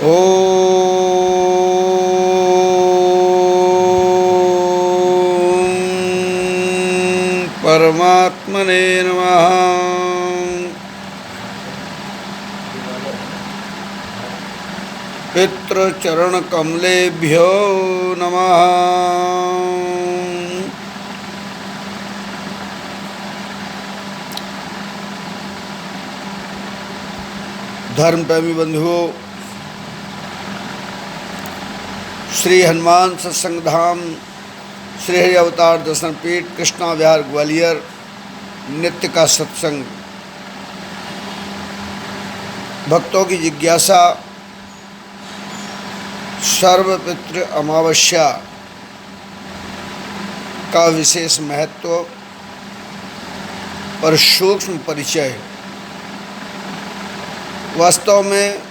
ओम परमात्मने नमः। पितृचरणकमलेभ्यो नमः। धर्म प्रेमी बंधुओं, श्री हनुमान सत्संग धाम, श्री हरि अवतार दर्शन पीठ, कृष्णा विहार, ग्वालियर, नित्य का सत्संग। भक्तों की जिज्ञासा, सर्वपितृ अमावस्या का विशेष महत्व और सूक्ष्म परिचय। वास्तव में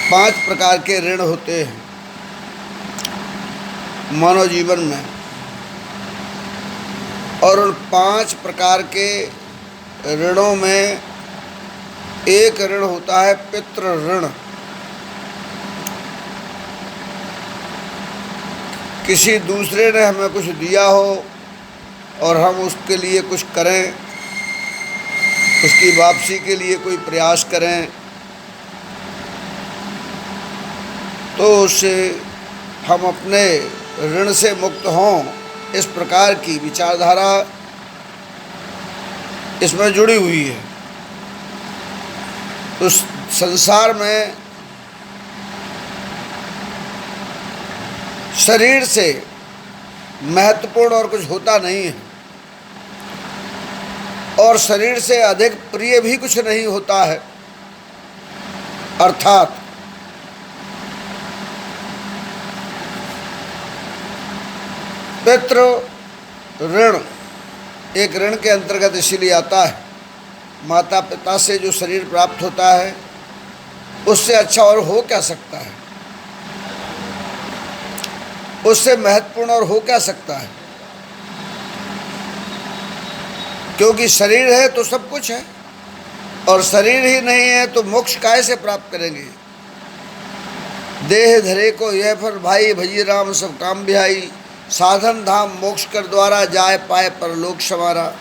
5 प्रकार के ऋण होते हैं मानव जीवन में, और उन 5 प्रकार के ऋणों में एक ऋण होता है पितृ ऋण। किसी दूसरे ने हमें कुछ दिया हो और हम उसके लिए कुछ करें, उसकी वापसी के लिए कोई प्रयास करें, तो उससे हम अपने ऋण से मुक्त हों। इस प्रकार की विचारधारा इसमें जुड़ी हुई है। तो संसार में शरीर से महत्वपूर्ण और कुछ होता नहीं है, और शरीर से अधिक प्रिय भी कुछ नहीं होता है। अर्थात पितृ ऋण एक ऋण के अंतर्गत इसीलिए आता है। माता पिता से जो शरीर प्राप्त होता है, उससे अच्छा और हो क्या सकता है, उससे महत्वपूर्ण और हो क्या सकता है। क्योंकि शरीर है तो सब कुछ है, और शरीर ही नहीं है तो मोक्ष काहे से प्राप्त करेंगे। देह धरे को यह फल भाई, भजी राम सब काम बिहाई, साधन धाम मोक्ष कर द्वारा, जाए पाए परलोक समारा।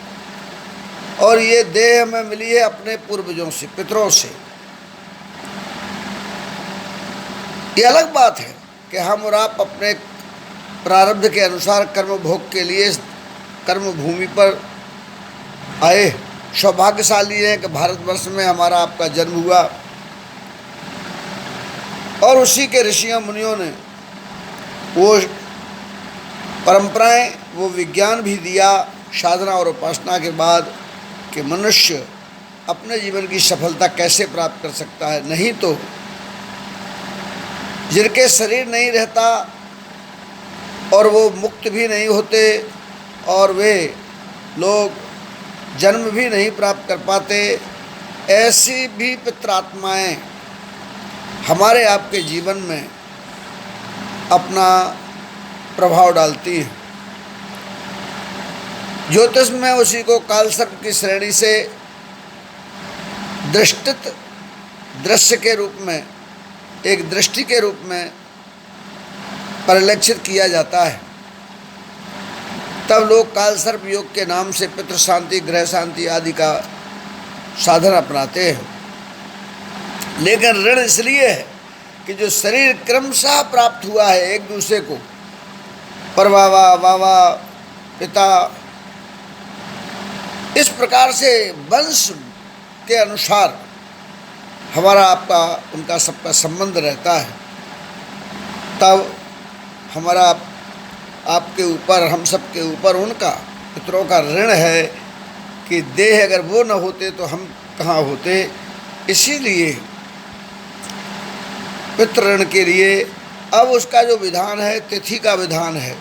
और ये देह हमें मिली है अपने पूर्वजों से, पितरों से। ये अलग बात है कि हम और आप अपने प्रारब्ध के अनुसार कर्म भोग के लिए कर्म भूमि पर आए। सौभाग्यशाली है कि भारतवर्ष में हमारा आपका जन्म हुआ, और उसी के ऋषियों मुनियों ने वो परंपराएं, वो विज्ञान भी दिया साधना और उपासना के बाद, कि मनुष्य अपने जीवन की सफलता कैसे प्राप्त कर सकता है। नहीं तो जिनके शरीर नहीं रहता और वो मुक्त भी नहीं होते, और वे लोग जन्म भी नहीं प्राप्त कर पाते, ऐसी भी पितरात्माएं हमारे आपके जीवन में अपना प्रभाव डालती हैं। ज्योतिष में उसी को कालसर्प की श्रेणी से दृष्टित दृश्य के रूप में, एक दृष्टि के रूप में परिलक्षित किया जाता है। तब लोग कालसर्प योग के नाम से पितृ शांति, ग्रह शांति आदि का साधन अपनाते हैं। लेकिन ऋण इसलिए है कि जो शरीर क्रमशः प्राप्त हुआ है एक दूसरे को, परबाबा, बाबा, पिता, इस प्रकार से वंश के अनुसार हमारा आपका उनका सबका संबंध रहता है। तब हमारा आपके ऊपर, हम सब के ऊपर उनका, पितरों का ऋण है कि देह अगर वो न होते तो हम कहाँ होते। इसीलिए पितृ ऋण के लिए अब उसका जो विधान है, तिथि का विधान है,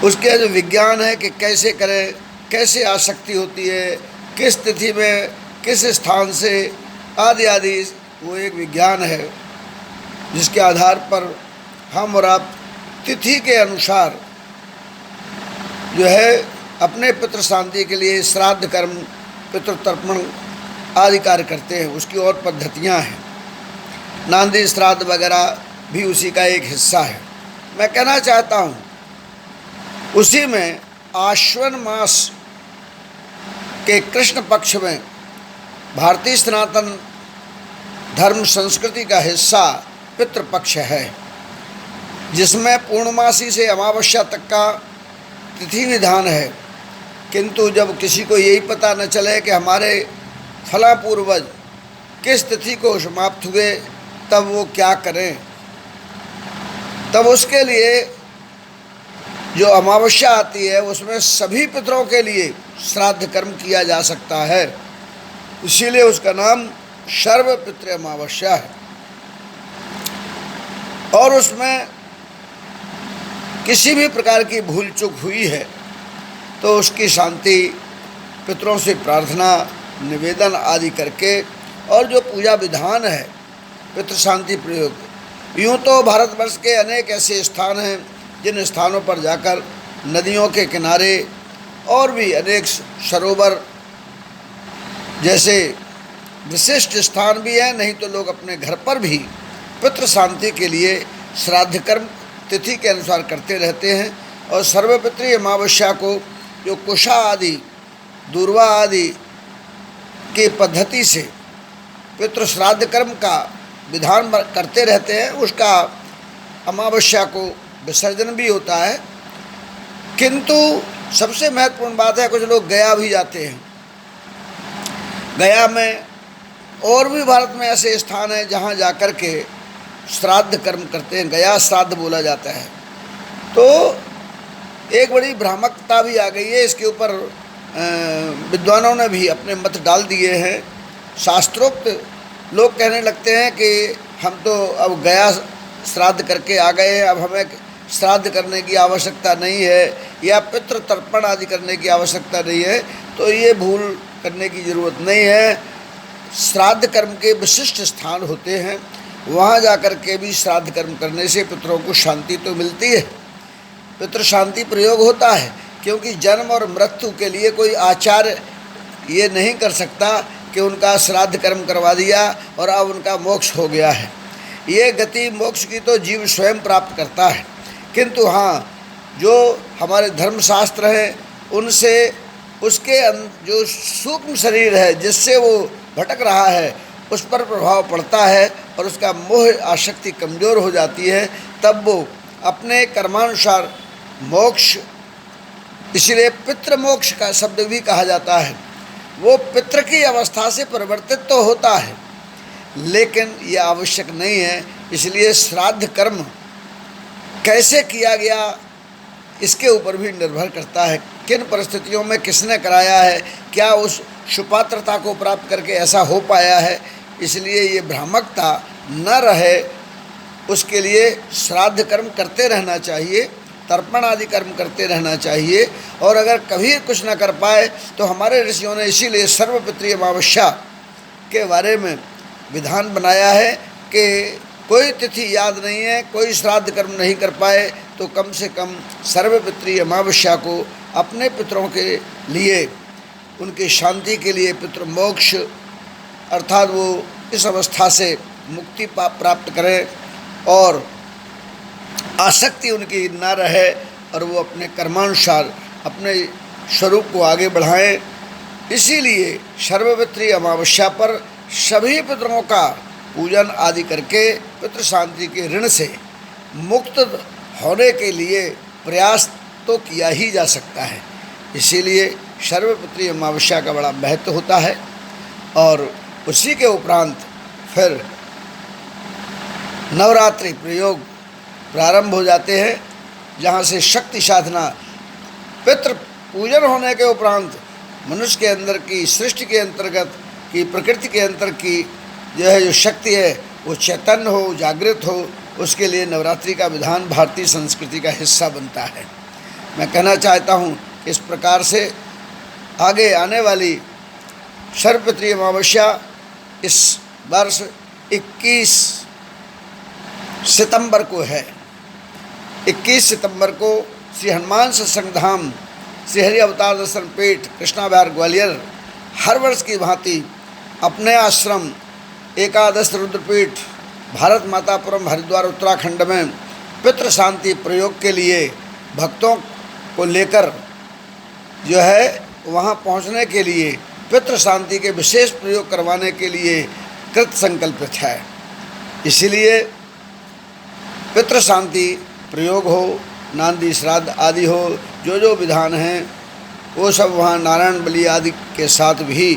उसके जो विज्ञान है कि कैसे करें, कैसे आसक्ति होती है, किस तिथि में, किस स्थान से, आदि आदि, वो एक विज्ञान है जिसके आधार पर हम और आप तिथि के अनुसार जो है अपने पितृ शांति के लिए श्राद्ध कर्म, पितृ तर्पण आदि कार्य करते हैं। उसकी और पद्धतियाँ हैं। नांदी श्राद्ध वगैरह भी उसी का एक हिस्सा है। मैं कहना चाहता हूँ उसी में आश्विन मास के कृष्ण पक्ष में भारतीय सनातन धर्म संस्कृति का हिस्सा पितृपक्ष है, जिसमें पूर्णमासी से अमावस्या तक का तिथि विधान है। किंतु जब किसी को यही पता न चले कि हमारे फला पूर्वज किस तिथि को समाप्त हुए, तब वो क्या करें। तब उसके लिए जो अमावस्या आती है उसमें सभी पितरों के लिए श्राद्ध कर्म किया जा सकता है, इसीलिए उसका नाम सर्व पितृ अमावस्या है। और उसमें किसी भी प्रकार की भूल चूक हुई है तो उसकी शांति पितरों से प्रार्थना निवेदन आदि करके, और जो पूजा विधान है पितृ शांति प्रयोग, यूँ तो भारतवर्ष के अनेक ऐसे स्थान हैं जिन स्थानों पर जाकर नदियों के किनारे और भी अनेक सरोवर जैसे विशिष्ट स्थान भी हैं, नहीं तो लोग अपने घर पर भी पितृ शांति के लिए श्राद्ध कर्म तिथि के अनुसार करते रहते हैं। और सर्वपितृ अमावस्या को जो कुशा आदि दूर्वा आदि की पद्धति से पितृ श्राद्ध कर्म का विधान करते रहते हैं, उसका अमावस्या को विसर्जन भी होता है। किंतु सबसे महत्वपूर्ण बात है, कुछ लोग गया भी जाते हैं। गया में और भी भारत में ऐसे स्थान हैं जहाँ जाकर के श्राद्ध कर्म करते हैं, गया श्राद्ध बोला जाता है। तो एक बड़ी भ्रामकता भी आ गई है, इसके ऊपर विद्वानों ने भी अपने मत डाल दिए हैं। शास्त्रोक्त लोग कहने लगते हैं कि हम तो अब गया श्राद्ध करके आ गए, अब हमें श्राद्ध करने की आवश्यकता नहीं है या पितृ तर्पण आदि करने की आवश्यकता नहीं है। तो ये भूल करने की ज़रूरत नहीं है। श्राद्ध कर्म के विशिष्ट स्थान होते हैं, वहाँ जाकर के भी श्राद्ध कर्म करने से पितरों को शांति तो मिलती है, पितृ शांति प्रयोग होता है। क्योंकि जन्म और मृत्यु के लिए कोई आचार्य ये नहीं कर सकता कि उनका श्राद्ध कर्म करवा दिया और अब उनका मोक्ष हो गया है। ये गति मोक्ष की तो जीव स्वयं प्राप्त करता है। किंतु हाँ, जो हमारे धर्मशास्त्र हैं उनसे उसके जो सूक्ष्म शरीर है जिससे वो भटक रहा है उस पर प्रभाव पड़ता है और उसका मोह आसक्ति कमज़ोर हो जाती है, तब वो अपने कर्मानुसार मोक्ष, इसलिए पितृ मोक्ष का शब्द भी कहा जाता है, वो पितृ की अवस्था से परिवर्तित तो होता है लेकिन यह आवश्यक नहीं है। इसलिए श्राद्ध कर्म कैसे किया गया इसके ऊपर भी निर्भर करता है, किन परिस्थितियों में किसने कराया है, क्या उस सुपात्रता को प्राप्त करके ऐसा हो पाया है। इसलिए ये भ्रामकता न रहे, उसके लिए श्राद्ध कर्म करते रहना चाहिए, तर्पण आदि कर्म करते रहना चाहिए। और अगर कभी कुछ न कर पाए तो हमारे ऋषियों ने इसीलिए सर्वपितृ अमावस्या के बारे में विधान बनाया है कि कोई तिथि याद नहीं है, कोई श्राद्ध कर्म नहीं कर पाए तो कम से कम सर्वपितृ अमावस्या को अपने पितरों के लिए, उनकी शांति के लिए, पितृ मोक्ष अर्थात वो इस अवस्था से मुक्ति प्राप्त करें और आसक्ति उनकी न रहे और वो अपने कर्मानुसार अपने स्वरूप को आगे बढ़ाएं। इसीलिए सर्वपितृ अमावस्या पर सभी पितरों का पूजन आदि करके पितृ शांति के ऋण से मुक्त होने के लिए प्रयास तो किया ही जा सकता है। इसीलिए सर्वपितृ अमावस्या का बड़ा महत्व होता है। और उसी के उपरांत फिर नवरात्रि प्रयोग प्रारंभ हो जाते हैं, जहाँ से शक्ति साधना, पितृ पूजन होने के उपरांत मनुष्य के अंदर की, सृष्टि के अंतर्गत की, प्रकृति के अंतर की जो शक्ति है वो चैतन्य हो, जागृत हो, उसके लिए नवरात्रि का विधान भारतीय संस्कृति का हिस्सा बनता है। मैं कहना चाहता हूँ इस प्रकार से आगे आने वाली सर्वपितृ अमावस्या इस वर्ष 21 सितंबर को है। 21 सितंबर को श्री हनुमान सत्संग धाम, श्री हरि अवतार दर्शन पीठ, कृष्णा विहार, ग्वालियर हर वर्ष की भांति अपने आश्रम एकादश रुद्रपीठ भारत मातापुरम हरिद्वार उत्तराखंड में पितृ शांति प्रयोग के लिए भक्तों को लेकर जो है वहाँ पहुँचने के लिए पितृ शांति के विशेष प्रयोग करवाने के लिए कृत संकल्पित है। इसीलिए पितृ शांति प्रयोग हो, नांदी श्राद्ध आदि हो, जो विधान हैं वो सब वहाँ नारायण बलि आदि के साथ भी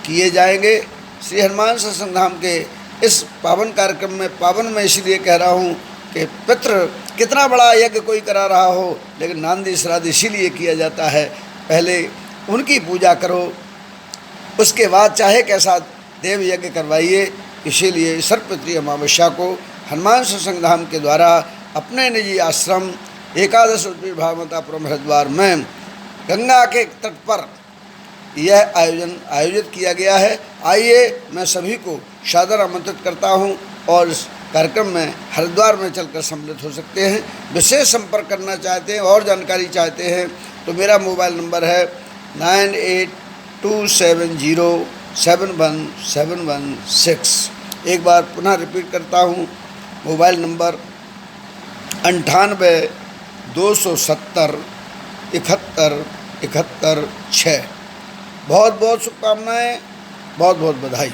किए जाएंगे। श्री हनुमान सत्संग धाम के इस पावन कार्यक्रम में, पावन मैं इसलिए कह रहा हूँ कि पितृ कितना बड़ा यज्ञ कोई करा रहा हो, लेकिन नांदी श्राद्ध इसीलिए किया जाता है, पहले उनकी पूजा करो, उसके बाद चाहे कैसा देव यज्ञ करवाइए। इसीलिए सर्वपितृ अमावस्या को हनुमान सत्संग धाम के द्वारा अपने निजी आश्रम एकादश भावमतापुरम हरिद्वार में गंगा के तट पर यह आयोजित किया गया है। आइए, मैं सभी को सादर आमंत्रित करता हूं और इस कार्यक्रम में हरिद्वार में चलकर सम्मिलित हो सकते हैं। विशेष संपर्क करना चाहते हैं और जानकारी चाहते हैं तो मेरा मोबाइल नंबर है 9827071716। एक बार पुनः रिपीट करता हूँ, मोबाइल नंबर 98-270-71-71-6। बहुत बहुत शुभकामनाएँ, बहुत बहुत बधाई।